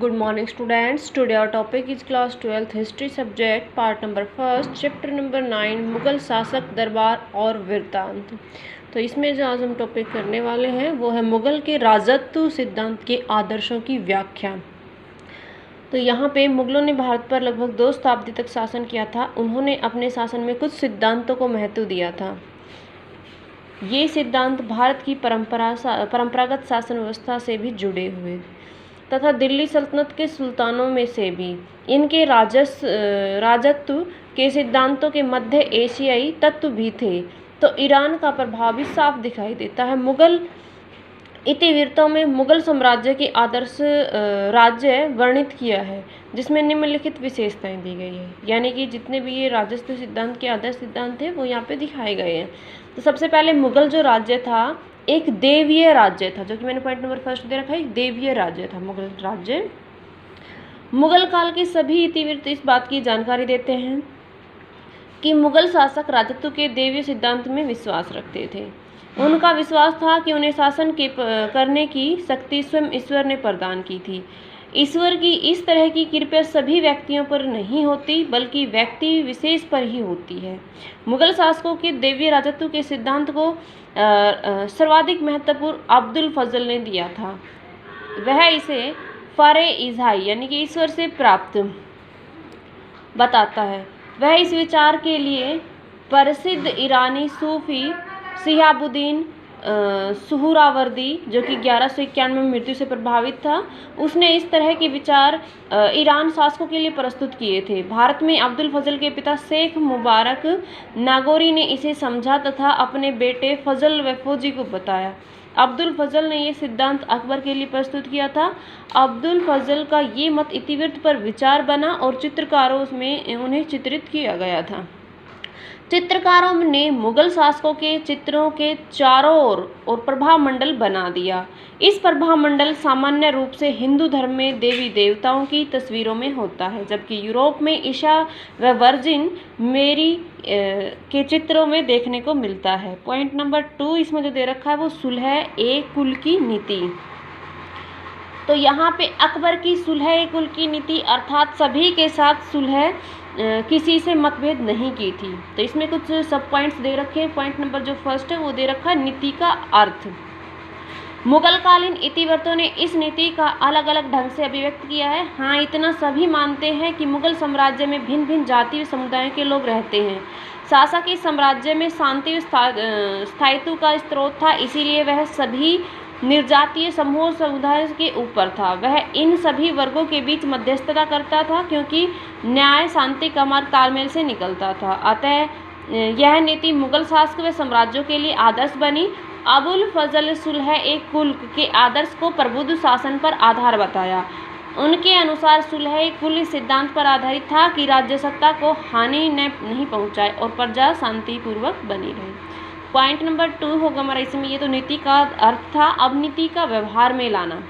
Good morning students. Today our topic is class 12th history subject part number 1 chapter number 9 Mughal शासक दरबार और वृत्तांत। तो इसमें जो आज हम टॉपिक करने वाले हैं वो है मुगल के राजत्व सिद्धांत के आदर्शों की व्याख्या। तो यहाँ पे मुगलों ने भारत पर लगभग 2 शताब्दी तक शासन किया था। उन्होंने अपने शासन में कुछ सिद्धांतों को महत्व दिया था। ये सिद्धांत भारत की परंपरागत शासन व्यवस्था से भी जुड़े हुए तथा दिल्ली सल्तनत के सुल्तानों में से भी। इनके राजत्व के सिद्धांतों के मध्य एशियाई तत्व भी थे, तो ईरान का प्रभाव भी साफ दिखाई देता है। मुगल इतिवृत्तों में मुगल साम्राज्य के आदर्श राज्य वर्णित किया है, जिसमें निम्नलिखित विशेषताएं दी गई है। यानी कि जितने भी ये राजस्व सिद्धांत के आदर्श सिद्धांत थे वो यहाँ पे दिखाए गए हैं। तो सबसे पहले मुगल जो राज्य था एक देवीय राज्य था, जो कि मैंने पॉइंट नंबर 1 दे रखा है। एक देवीय राज्य था मुगल राज्य। मुगल काल के सभी इतिवृत्त इस बात की जानकारी देते हैं कि मुगल शासक राजत्व के देवीय सिद्धांत में विश्वास रखते थे। उनका विश्वास था कि उन्हें शासन करने की शक्ति स्वयं ईश्वर ने प्रदान की थी। ईश्वर की इस तरह की कृपा सभी व्यक्तियों पर नहीं होती, बल्कि व्यक्ति विशेष पर ही होती है। मुगल शासकों के देवीय राजत्व के सिद्धांत को सर्वाधिक महत्वपूर्ण अब्दुल फजल ने दिया था। वह इसे फर-ए-इज़ाई यानी कि ईश्वर से प्राप्त बताता है। वह इस विचार के लिए प्रसिद्ध ईरानी सूफी शिहाबुद्दीन सुहरावर्दी, जो कि 1191 में मृत्यु से प्रभावित था, उसने इस तरह के विचार ईरान शासकों के लिए प्रस्तुत किए थे। भारत में अब्दुल फजल के पिता शेख मुबारक नागौरी ने इसे समझा तथा अपने बेटे फजल वफौजी को बताया। अब्दुल फजल ने ये सिद्धांत अकबर के लिए प्रस्तुत किया था। अब्दुल फजल का ये मत इतिवृत्त पर विचार बना और चित्रकारों में उन्हें चित्रित किया गया था। चित्रकारों ने मुगल शासकों के चित्रों के चारों ओर और प्रभा मंडल बना दिया। इस प्रभा मंडल सामान्य रूप से हिंदू धर्म में देवी देवताओं की तस्वीरों में होता है, जबकि यूरोप में ईशा व वर्जिन मेरी के चित्रों में देखने को मिलता है। पॉइंट नंबर 2 इसमें जो दे रखा है वो सुलह-ए-कुल की नीति। तो यहाँ पे अकबर की सुलह-ए-कुल की नीति अर्थात सभी के साथ सुलह किसी से मतभेद नहीं की थी। तो इसमें कुछ सब पॉइंट्स दे रखे हैं। पॉइंट नंबर जो 1 है वो दे रखा है नीति का अर्थ। मुगलकालीन इतिवृत्तों ने इस नीति का अलग अलग ढंग से अभिव्यक्त किया है। हाँ, इतना सभी मानते हैं कि मुगल साम्राज्य में भिन्न भिन्न जाति व समुदायों के लोग रहते हैं। शासक इस साम्राज्य में शांति व स्थायित्व का स्रोत था, इसीलिए वह सभी निर्जातीय समूह समुदाय के ऊपर था। वह इन सभी वर्गों के बीच मध्यस्थता करता था, क्योंकि न्याय शांति का मार्ग तालमेल से निकलता था। अतः यह नीति मुगल शासक व साम्राज्यों के लिए आदर्श बनी। अबुल फजल सुलह-ए-कुल के आदर्श को प्रबुद्ध शासन पर आधार बताया। उनके अनुसार सुलह-ए-कुल सिद्धांत पर आधारित था कि राज्य सत्ता को हानि नहीं पहुंचाए और प्रजा शांतिपूर्वक बनी रहे। पॉइंट नंबर 2 होगा हमारा इसमें। ये तो नीति का अर्थ था। अब नीति का व्यवहार में लाना।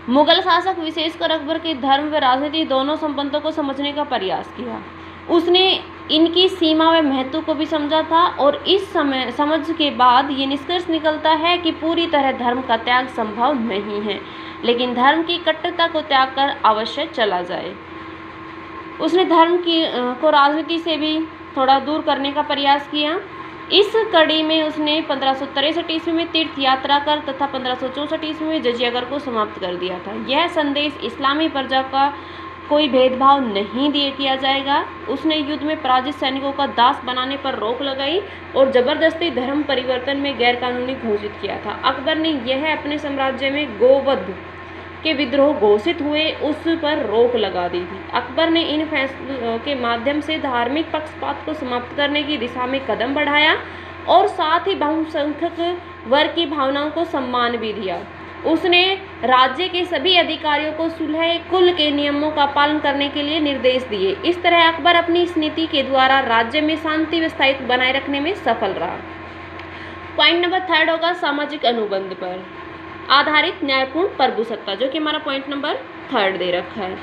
मुगल शासक विशेषकर अकबर के धर्म व राजनीति दोनों संबंधों को समझने का प्रयास किया। उसने इनकी सीमा व महत्व को भी समझा था और इस समझ के बाद ये निष्कर्ष निकलता है कि पूरी तरह धर्म का त्याग संभव नहीं है, लेकिन धर्म की कट्टरता को त्याग कर अवश्य चला जाए। उसने धर्म को राजनीति से भी थोड़ा दूर करने का प्रयास किया। इस कड़ी में उसने 1563 ईस्वी में तीर्थ यात्रा कर तथा 1564 ईस्वी में जजिया कर को समाप्त कर दिया था। यह संदेश इस्लामी प्रजा का कोई भेदभाव नहीं किया जाएगा। उसने युद्ध में पराजित सैनिकों का दास बनाने पर रोक लगाई और जबरदस्ती धर्म परिवर्तन में गैरकानूनी घोषित किया था। अकबर ने यह अपने साम्राज्य में गोवध के विद्रोह घोषित हुए उस पर रोक लगा दी थी। अकबर ने इन फैसलों के माध्यम से धार्मिक पक्षपात को समाप्त करने की दिशा में कदम बढ़ाया और साथ ही बहुसंख्यक वर्ग की भावनाओं को सम्मान भी दिया। उसने राज्य के सभी अधिकारियों को सुलह-ए-कुल के नियमों का पालन करने के लिए निर्देश दिए। इस तरह अकबर अपनी इस नीति के द्वारा राज्य में शांति व स्थायित्व बनाए रखने में सफल रहा। पॉइंट नंबर 3 होगा सामाजिक अनुबंध पर आधारित न्यायपूर्ण प्रभुसत्ता, जो कि हमारा पॉइंट नंबर 3 दे रखा है।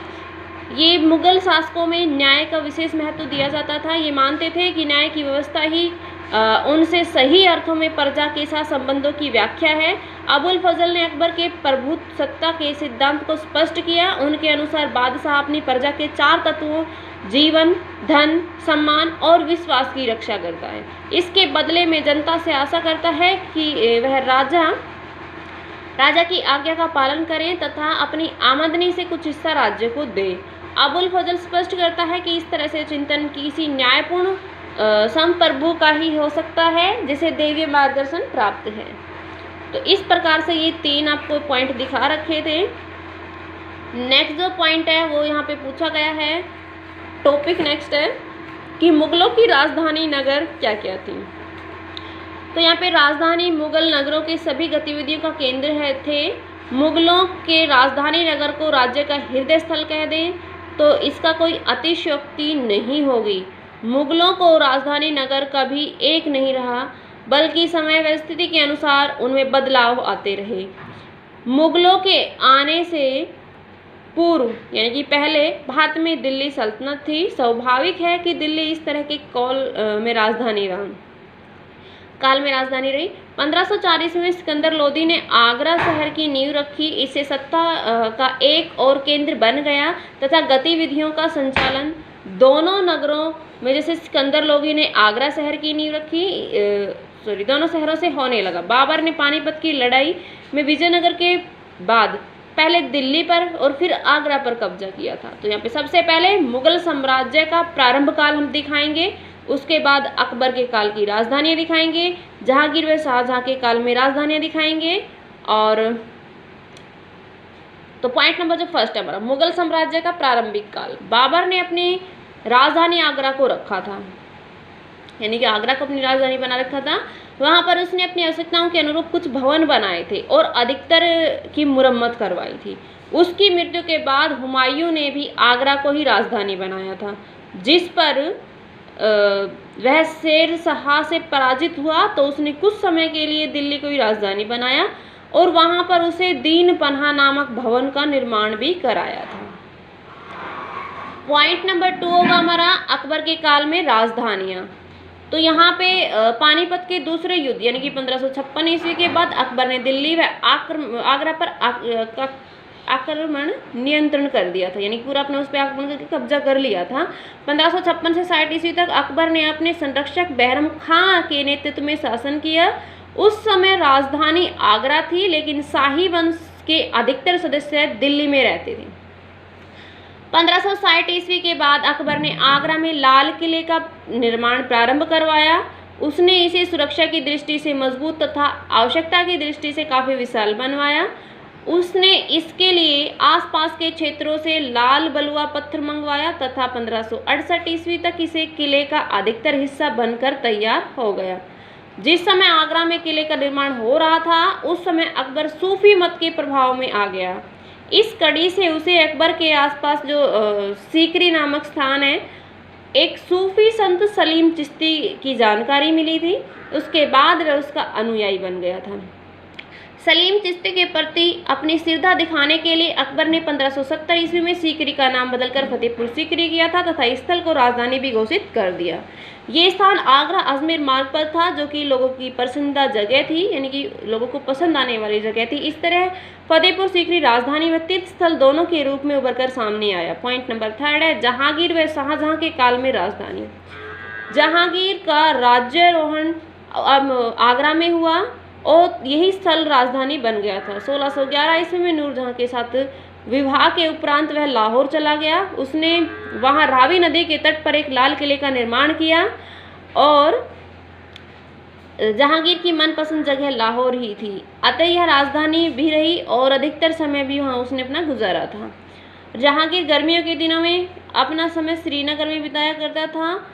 ये मुगल शासकों में न्याय का विशेष महत्व दिया जाता था। ये मानते थे कि न्याय की व्यवस्था ही उनसे सही अर्थों में प्रजा के साथ संबंधों की व्याख्या है। अबुल फजल ने अकबर के प्रभुसत्ता के सिद्धांत को स्पष्ट किया। उनके अनुसार बादशाह अपनी प्रजा के 4 तत्वों जीवन, धन, सम्मान और विश्वास की रक्षा करता है। इसके बदले में जनता से आशा करता है कि वह राजा की आज्ञा का पालन करें तथा अपनी आमदनी से कुछ हिस्सा राज्य को दे। अबुल फजल स्पष्ट करता है कि इस तरह से चिंतन किसी न्यायपूर्ण संप्रभु का ही हो सकता है जिसे दैवीय मार्गदर्शन प्राप्त है। तो इस प्रकार से ये 3 आपको पॉइंट दिखा रखे थे। नेक्स्ट जो पॉइंट है वो यहाँ पे पूछा गया है, टॉपिक नेक्स्ट है कि मुगलों की राजधानी नगर क्या क्या थी। तो यहाँ पे राजधानी मुगल नगरों के सभी गतिविधियों का केंद्र थे। मुगलों के राजधानी नगर को राज्य का हृदय स्थल कह दें तो इसका कोई अतिशयोक्ति नहीं होगी। मुगलों को राजधानी नगर कभी एक नहीं रहा, बल्कि समय व स्थिति के अनुसार उनमें बदलाव आते रहे। मुगलों के आने से पूर्व यानी कि पहले भारत में दिल्ली सल्तनत थी। स्वाभाविक है कि दिल्ली इस तरह के काल में राजधानी रही। 1540 में सिकंदर लोदी ने आगरा शहर की नींव रखी। इससे सत्ता का एक और केंद्र बन गया तथा गतिविधियों का संचालन दोनों नगरों में, जैसे सिकंदर लोदी ने आगरा शहर की नींव रखी, दोनों शहरों से होने लगा। बाबर ने पानीपत की लड़ाई में विजयनगर के बाद पहले दिल्ली पर और फिर आगरा पर कब्जा किया था। तो यहाँ पे सबसे पहले मुगल साम्राज्य का प्रारंभ काल हम दिखाएंगे, उसके बाद अकबर के काल की राजधानियाँ दिखाएंगे, जहांगीर व शाहजहां के काल में राजधानियाँ दिखाएंगे। और तो पॉइंट नंबर जो फर्स्ट है हमारा, मुगल साम्राज्य का प्रारंभिक काल। बाबर ने अपनी राजधानी आगरा को रखा था, यानी कि आगरा को अपनी राजधानी बना रखा था। वहाँ पर उसने अपनी आवश्यकताओं के अनुरूप कुछ भवन बनाए थे और अधिकतर की मुरम्मत करवाई थी। उसकी मृत्यु के बाद हुमायूं ने भी आगरा को ही राजधानी बनाया था, जिस पर वह शेर शाह से पराजित हुआ तो उसने कुछ समय के लिए दिल्ली को ही राजधानी बनाया और वहाँ पर उसे दीन पन्हा नामक भवन का निर्माण भी कराया था। पॉइंट नंबर 2 होगा हमारा अकबर के काल में राजधानियाँ। तो यहाँ पे पानीपत के दूसरे युद्ध यानी कि 1556 ईस्वी के बाद अकबर ने दिल्ली व आगरा पर आक्रमण नियंत्रण कर दिया था, यानी पूरा अपने उस पर आक्रमण करके कब्जा कर लिया था। 1556 से 60 ईस्वी तक अकबर ने अपने संरक्षक बहरम खां के नेतृत्व में शासन किया। उस समय राजधानी आगरा थी, लेकिन शाही वंश के अधिकतर सदस्य दिल्ली में रहते थे। 1560 ईस्वी के बाद अकबर ने आगरा में लाल किले का निर्माण प्रारंभ करवाया। उसने इसे सुरक्षा की दृष्टि से मजबूत तथा आवश्यकता की दृष्टि से काफ़ी विशाल बनवाया। उसने इसके लिए आसपास के क्षेत्रों से लाल बलुआ पत्थर मंगवाया तथा 1568 ईस्वी तक इसे किले का अधिकतर हिस्सा बनकर तैयार हो गया। जिस समय आगरा में किले का निर्माण हो रहा था उस समय अकबर सूफी मत के प्रभाव में आ गया। इस कड़ी से उसे अकबर के आसपास जो सीकरी नामक स्थान है, एक सूफी संत सलीम चिश्ती की जानकारी मिली थी। उसके बाद वह उसका अनुयायी बन गया था। सलीम चिश्ती के प्रति अपनी श्रद्धा दिखाने के लिए अकबर ने 1570 ईस्वी में सीकरी का नाम बदलकर फतेहपुर सीकरी किया था तथा इस स्थल को राजधानी भी घोषित कर दिया। ये स्थान आगरा अजमेर मार्ग पर था, जो कि लोगों की पसंदीदा जगह थी, यानी कि लोगों को पसंद आने वाली जगह थी। इस तरह फतेहपुर सीकरी राजधानी व तीर्थ स्थल दोनों के रूप में उभर कर सामने आया। पॉइंट नंबर 3 है जहांगीर व शाहजहां के काल में राजधानी। जहांगीर का राज्यारोहण आगरा में हुआ और यही स्थल राजधानी बन गया था। 1611 ईस्वी में नूरजहां के साथ विवाह के उपरांत वह लाहौर चला गया। उसने वहां रावी नदी के तट पर एक लाल किले का निर्माण किया और जहांगीर की मनपसंद जगह लाहौर ही थी, अतः यह राजधानी भी रही और अधिकतर समय भी वहां उसने अपना गुजारा था। जहांगीर गर्मियों के दिनों में अपना समय श्रीनगर में बिताया करता था।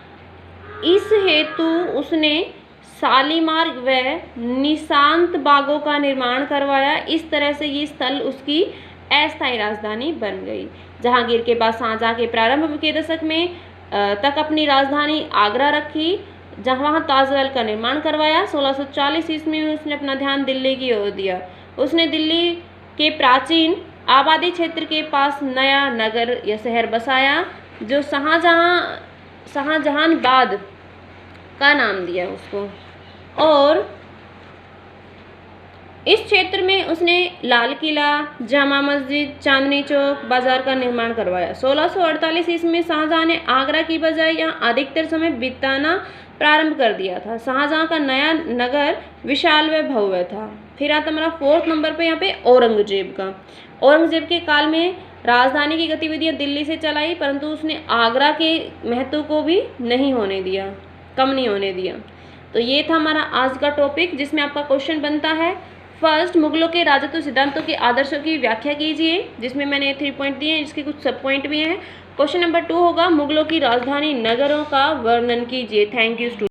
इस हेतु उसने शालीमार व निशांत बागों का निर्माण करवाया। इस तरह से ये स्थल उसकी अस्थायी राजधानी बन गई। जहांगीर के बाद शाहजहां के प्रारंभ के दशक में तक अपनी राजधानी आगरा रखी, जहां ताजमहल का निर्माण करवाया। 1640 ईस्वी में उसने अपना ध्यान दिल्ली की ओर दिया। उसने दिल्ली के प्राचीन आबादी क्षेत्र के पास नया नगर या शहर बसाया, जो शाहजहानाबाद का नाम दिया उसको। और इस क्षेत्र में उसने लाल किला, जामा मस्जिद, चांदनी चौक, बाजार का निर्माण करवाया। 1648 ईस्वी में शाहजहां ने आगरा की बजाय यहाँ अधिकतर समय बिताना प्रारंभ कर दिया था। शाहजहां का नया नगर विशाल व भव्य था। फिर आता हमारा 4th नंबर पे यहाँ पे औरंगजेब का। औरंगजेब के काल में राजधानी की गतिविधियां दिल्ली से चलाई, परंतु उसने आगरा के महत्व को भी नहीं होने दिया, कम नहीं होने दिया। तो ये था हमारा आज का टॉपिक, जिसमें आपका क्वेश्चन बनता है फर्स्ट, मुगलों के राजत्व सिद्धांतों के आदर्शों की व्याख्या कीजिए, जिसमें मैंने 3 पॉइंट दिए हैं, जिसके कुछ सब पॉइंट भी हैं। क्वेश्चन नंबर 2 होगा मुगलों की राजधानी नगरों का वर्णन कीजिए। Thank you student.